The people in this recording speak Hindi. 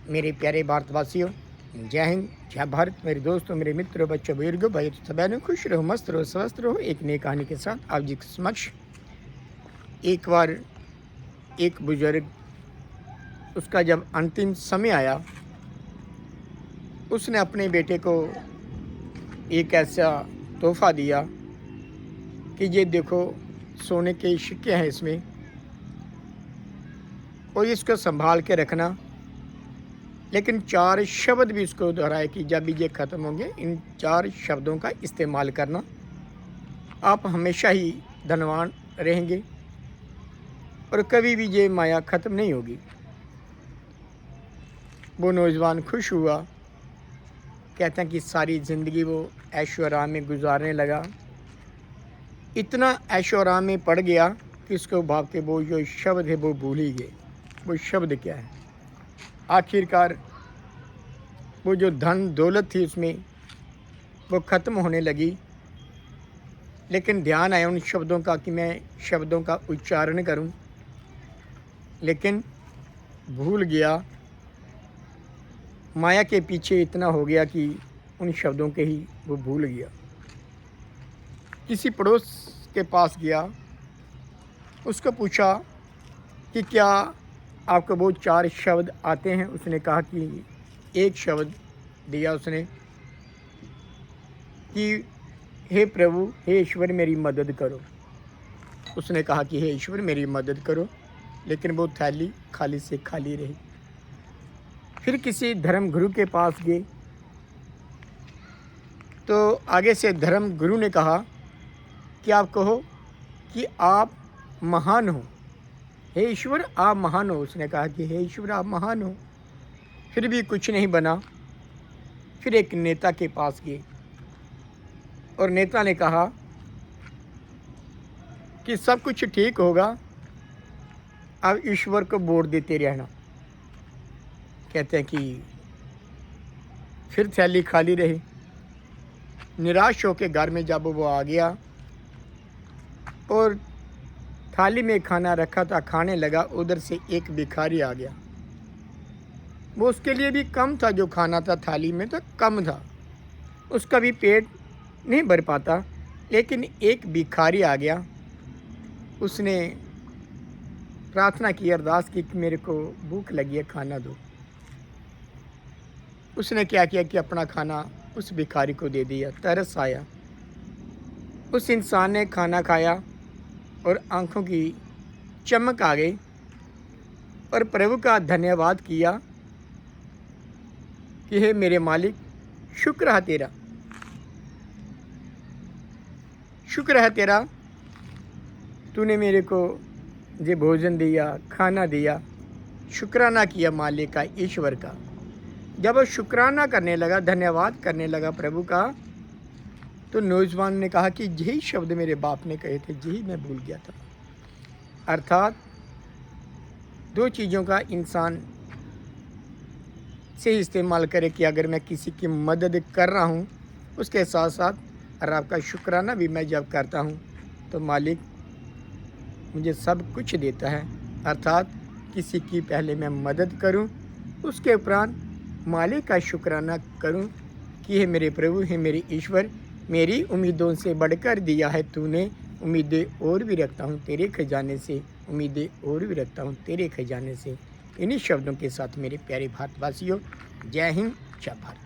मेरे प्यारे भारतवासियों, जय हिंद, जय भारत। मेरे दोस्तों, मेरे मित्रों, बच्चों, बुजुर्गों, भाई सब खुश रहो, मस्त रहो, स्वस्थ रहो। एक नई कहानी के साथ आप जी के समक्ष। एक बार एक बुजुर्ग, उसका जब अंतिम समय आया, उसने अपने बेटे को एक ऐसा तोहफा दिया कि ये देखो, सोने के सिक्के हैं इसमें, और इसको संभाल के रखना। लेकिन 4 शब्द भी उसको दोहराए कि जब भी ये ख़त्म होंगे, इन 4 शब्दों का इस्तेमाल करना, आप हमेशा ही धनवान रहेंगे और कभी भी ये माया ख़त्म नहीं होगी। वो नौजवान खुश हुआ, कहते हैं कि सारी ज़िंदगी वो ऐशो आराम में गुजारने लगा। इतना ऐशो आराम में पड़ गया कि उसको भाव के वो जो शब्द है वो भूल ही गए। वो शब्द क्या है? आखिरकार वो जो धन दौलत थी उसमें वो ख़त्म होने लगी। लेकिन ध्यान आया उन शब्दों का कि मैं शब्दों का उच्चारण करूं, लेकिन भूल गया। माया के पीछे इतना हो गया कि उन शब्दों के ही वो भूल गया। किसी पड़ोस के पास गया, उसको पूछा कि क्या आपको वो 4 शब्द आते हैं? उसने कहा कि एक शब्द दिया उसने कि हे प्रभु, हे ईश्वर मेरी मदद करो। उसने कहा कि हे ईश्वर मेरी मदद करो, लेकिन वो थैली खाली से खाली रही। फिर किसी धर्म गुरु के पास गए, तो आगे से धर्म गुरु ने कहा कि आप कहो कि आप महान हो, हे ईश्वर आप महान हो। उसने कहा कि हे ईश्वर आप महान हो, फिर भी कुछ नहीं बना। फिर एक नेता के पास गए और नेता ने कहा कि सब कुछ ठीक होगा, अब ईश्वर को वोट देते रहना। कहते हैं कि फिर थैली खाली रही। निराश होकर घर में जब वो आ गया और थाली में खाना रखा था, खाने लगा, उधर से एक भिखारी आ गया। वो उसके लिए भी कम था, जो खाना था थाली में तो कम था, उसका भी पेट नहीं भर पाता। लेकिन एक भिखारी आ गया, उसने प्रार्थना की, अरदास की कि मेरे को भूख लगी है, खाना दो। उसने क्या किया कि अपना खाना उस भिखारी को दे दिया। तरस आया, उस इंसान ने खाना खाया और आंखों की चमक आ गई और प्रभु का धन्यवाद किया कि हे मेरे मालिक, शुक्र है तेरा, शुक्र है तेरा, तूने मेरे को ये भोजन दिया, खाना दिया। शुक्राना किया मालिक का, ईश्वर का। जब वो शुक्राना करने लगा, धन्यवाद करने लगा प्रभु का, तो नौजवान ने कहा कि यही शब्द मेरे बाप ने कहे थे, यही मैं भूल गया था। अर्थात 2 चीज़ों का इंसान से इस्तेमाल करे कि अगर मैं किसी की मदद कर रहा हूँ, उसके साथ साथ और आपका शुक्राना भी मैं जब करता हूँ तो मालिक मुझे सब कुछ देता है। अर्थात किसी की पहले मैं मदद करूँ, उसके उपरांत मालिक का शुक्राना करूँ कि हे मेरे प्रभु, हे मेरे ईश्वर, मेरी उम्मीदों से बढ़कर दिया है तूने, उम्मीदें और भी रखता हूँ तेरे खजाने से, उम्मीदें और भी रखता हूँ तेरे खजाने से। इन्हीं शब्दों के साथ मेरे प्यारे भारतवासियों, जय हिंद, जय भारत।